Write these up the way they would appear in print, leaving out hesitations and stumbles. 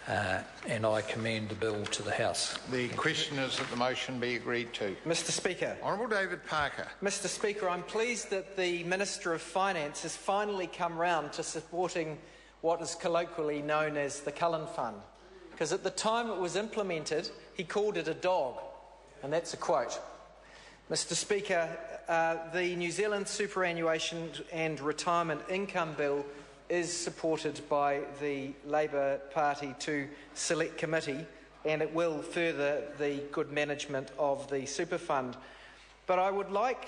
and I commend the bill to the House. The question is that the motion be agreed to. Mr Speaker. Honourable David Parker. Mr Speaker, I'm pleased that the Minister of Finance has finally come round to supporting what is colloquially known as the Cullen Fund, because at the time it was implemented, he called it a dog, and that's a quote. Mr Speaker, the New Zealand Superannuation and Retirement Income Bill is supported by the Labour Party to Select Committee, and it will further the good management of the super fund. But I would like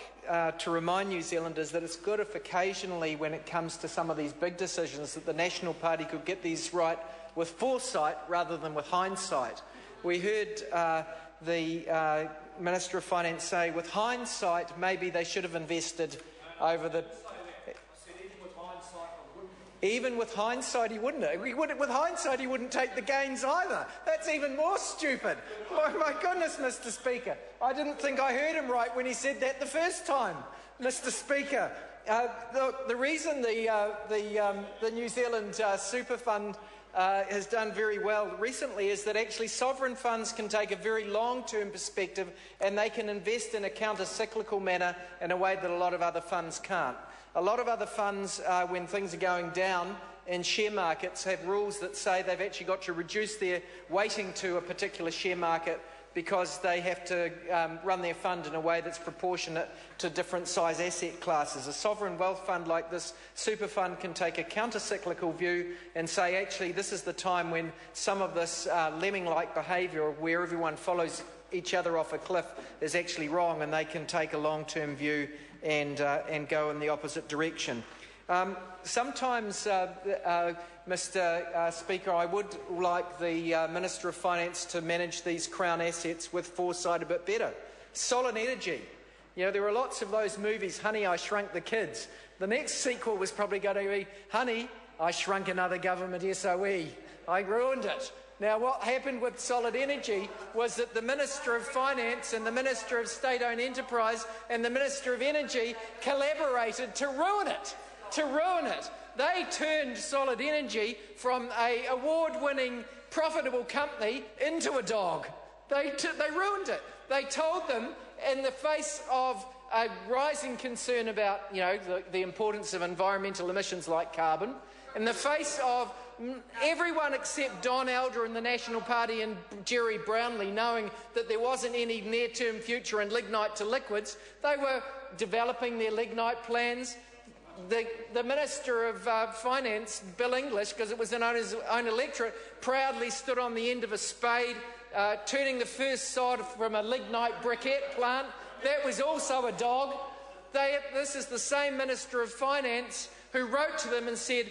to remind New Zealanders that it's good if occasionally, when it comes to some of these big decisions, that the National Party could get these right with foresight rather than with hindsight. We heard the Minister of Finance say, with hindsight, maybe they should have invested over the... Even with hindsight, he wouldn't. With hindsight, he wouldn't take the gains either. That's even more stupid. My goodness, Mr Speaker. I didn't think I heard him right when he said that the first time. Mr Speaker, the reason the New Zealand Super Fund has done very well recently is that actually sovereign funds can take a very long-term perspective, and they can invest in a counter-cyclical manner in a way that a lot of other funds can't. A lot of other funds, when things are going down in share markets, have rules that say they've actually got to reduce their weighting to a particular share market because they have to run their fund in a way that's proportionate to different size asset classes. A sovereign wealth fund like this super fund can take a counter-cyclical view and say, actually, this is the time when some of this lemming-like behaviour where everyone follows each other off a cliff is actually wrong, and they can take a long-term view and go in the opposite direction. Sometimes, Mr Speaker, I would like the Minister of Finance to manage these Crown assets with foresight a bit better. Solid Energy. You know, there are lots of those movies, Honey, I Shrunk the Kids. The next sequel was probably going to be, Honey, I Shrunk Another Government SOE. I ruined it. Now, what happened with Solid Energy was that the Minister of Finance and the Minister of State-Owned Enterprise and the Minister of Energy collaborated to ruin it. They turned Solid Energy from an award-winning, profitable company into a dog. They ruined it. They told them, in the face of a rising concern about, you know, the importance of environmental emissions like carbon, in the face of everyone except Don Elder and the National Party and Jerry Brownlee knowing that there wasn't any near-term future in lignite to liquids, they were developing their lignite plans. The Minister of Finance, Bill English, because it was in his own electorate, proudly stood on the end of a spade, turning the first sod from a lignite briquette plant. That was also a dog. This is the same Minister of Finance who wrote to them and said,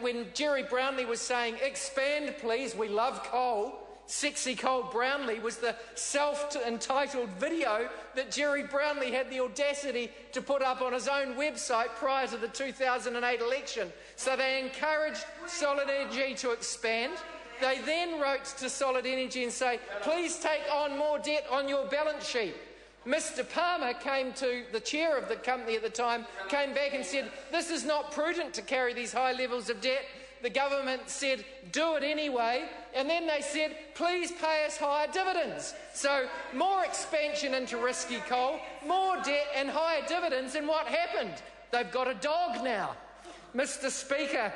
when Jerry Brownlee was saying, expand please, we love coal, Sexy Coal Brownlee was the self-entitled video that Jerry Brownlee had the audacity to put up on his own website prior to the 2008 election. So they encouraged Solid Energy to expand. They then wrote to Solid Energy and say, please take on more debt on your balance sheet. Mr Palmer came to the chair of the company at the time, came back and said, this is not prudent to carry these high levels of debt. The government said, do it anyway. And then they said, please pay us higher dividends. So more expansion into risky coal, more debt and higher dividends. And what happened? They've got a dog now. Mr Speaker,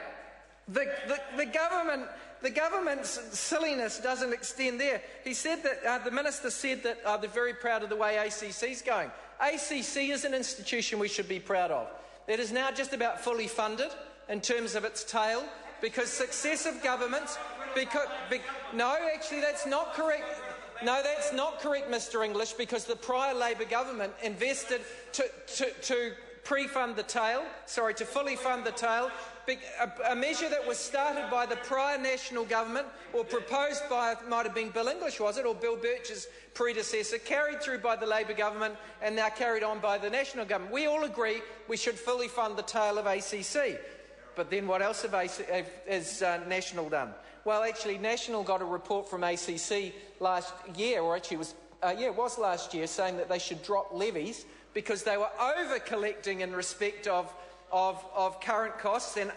the government's silliness doesn't extend there. He said that the minister said that they're very proud of the way ACC's going. ACC is an institution we should be proud of. It is now just about fully funded in terms of its tail, because successive governments... no, actually, that's not correct. No, that's not correct, Mr English, because the prior Labor government invested to pre-fund the tail, to fully fund the tail, a measure that was started by the prior National government, or proposed by, it might have been Bill English, was it, or Bill Birch's predecessor, carried through by the Labor government and now carried on by the National government. We all agree we should fully fund the tail of ACC. But then what else has National done? Well, actually, National got a report from ACC last year, or actually it was last year, saying that they should drop levies because they were over-collecting in respect of current costs and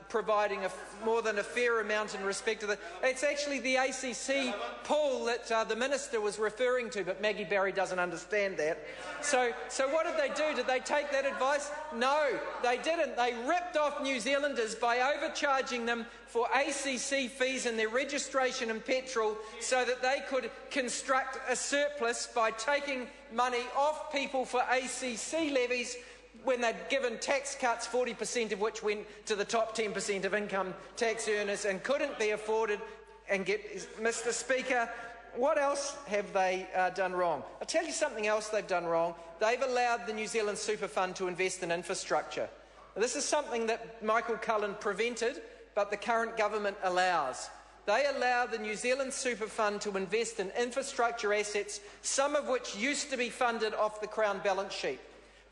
providing more than a fair amount in respect to it's actually the ACC pool that the Minister was referring to, but Maggie Barry doesn't understand that. So what did they do? Did they take that advice? No, they didn't. They ripped off New Zealanders by overcharging them for ACC fees and their registration and petrol so that they could construct a surplus by taking money off people for ACC levies when they'd given tax cuts, 40% of which went to the top 10% of income tax earners and couldn't be afforded. And Mr. Speaker, what else have they done wrong? I'll tell you something else they've done wrong. They've allowed the New Zealand Super Fund to invest in infrastructure. Now, this is something that Michael Cullen prevented, but the current government allows. They allow the New Zealand Super Fund to invest in infrastructure assets, some of which used to be funded off the Crown balance sheet.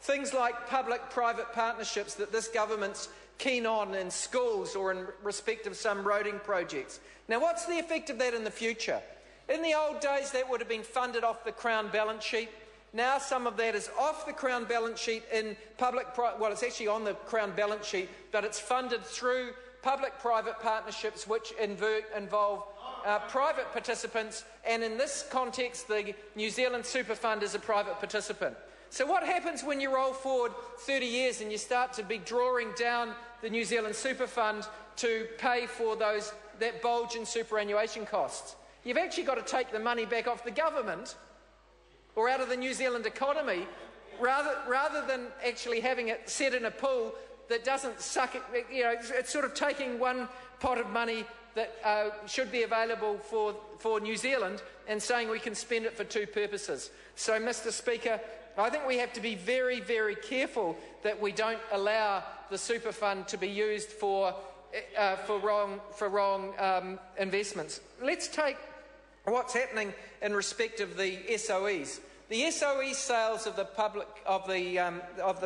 Things like public-private partnerships that this government's keen on in schools or in respect of some roading projects. Now, what's the effect of that in the future? In the old days, that would have been funded off the Crown balance sheet. Now some of that is off the Crown balance sheet in well, it's actually on the Crown balance sheet, but it's funded through public-private partnerships which involve private participants, and in this context, the New Zealand Super Fund is a private participant. So what happens when you roll forward 30 years and you start to be drawing down the New Zealand Super Fund to pay for that bulge in superannuation costs? You've actually got to take the money back off the government or out of the New Zealand economy rather than actually having it set in a pool that doesn't suck it. You know, it's sort of taking one pot of money that should be available for New Zealand and saying we can spend it for two purposes. So, Mr. Speaker, I think we have to be very, very careful that we don't allow the super fund to be used for wrong investments. Let's take what's happening in respect of the SOEs. The SOE sales of the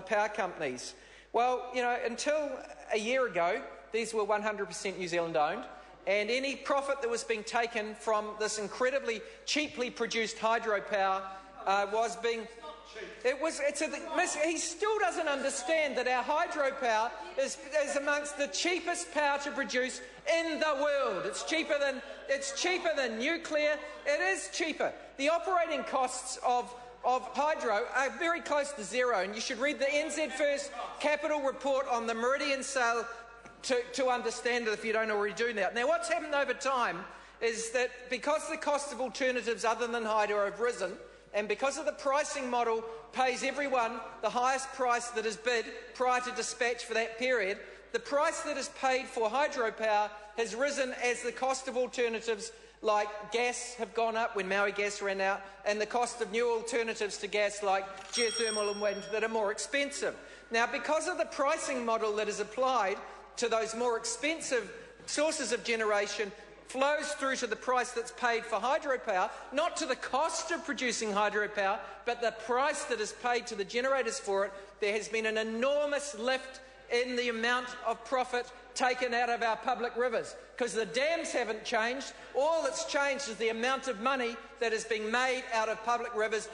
power companies. Well, you know, until a year ago, these were 100% New Zealand owned, and any profit that was being taken from this incredibly cheaply produced hydropower was being. He still doesn't understand that our hydropower is amongst the cheapest power to produce in the world. It's cheaper than nuclear. It is cheaper. The operating costs of hydro are very close to zero, and you should read the NZ First Capital report on the Meridian sale to understand it if you don't already do that. Now, what's happened over time is that because the cost of alternatives other than hydro have risen, and because of the pricing model pays everyone the highest price that is bid prior to dispatch for that period, the price that is paid for hydropower has risen as the cost of alternatives like gas have gone up when Maui gas ran out, and the cost of new alternatives to gas like geothermal and wind that are more expensive. Now, because of the pricing model that is applied to those more expensive sources of generation, flows through to the price that's paid for hydropower, not to the cost of producing hydropower, but the price that is paid to the generators for it. There has been an enormous lift in the amount of profit taken out of our public rivers, because the dams haven't changed. All that's changed is the amount of money that is being made out of public rivers.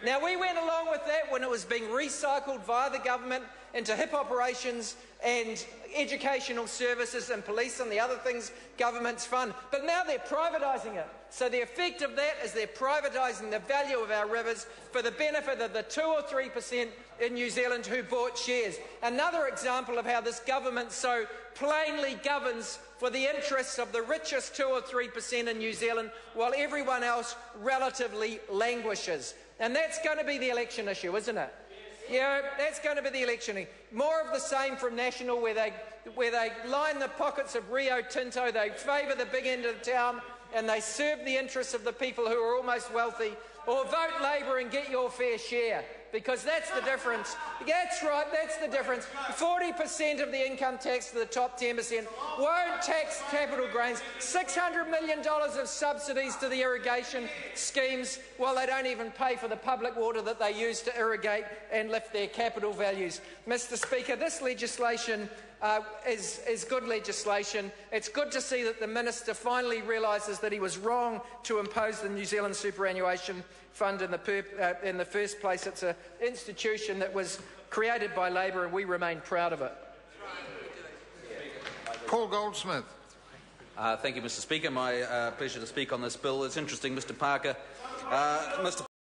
Now, we went along with that when it was being recycled via the government into HIP operations and educational services and police and the other things governments fund. But now they're privatising it. So the effect of that is they're privatising the value of our rivers for the benefit of the 2 or 3% in New Zealand who bought shares. Another example of how this government so plainly governs for the interests of the richest 2 or 3% in New Zealand, while everyone else relatively languishes. And that's going to be the election issue, isn't it? Yeah, that's going to be the election. More of the same from National, where they line the pockets of Rio Tinto, they favour the big end of the town, and they serve the interests of the people who are almost wealthy. Or vote Labor and get your fair share, because that's the difference. That's right, that's the difference. 40% of the income tax to the top 10% won't tax capital gains. $600 million of subsidies to the irrigation schemes, while they don't even pay for the public water that they use to irrigate and lift their capital values. Mr. Speaker, this legislation is good legislation. It's good to see that the Minister finally realises that he was wrong to impose the New Zealand Superannuation Fund in the first place. It's an institution that was created by Labor, and we remain proud of it. Paul Goldsmith. Thank you, Mr Speaker. My pleasure to speak on this bill. It's interesting, Mr Parker. Mr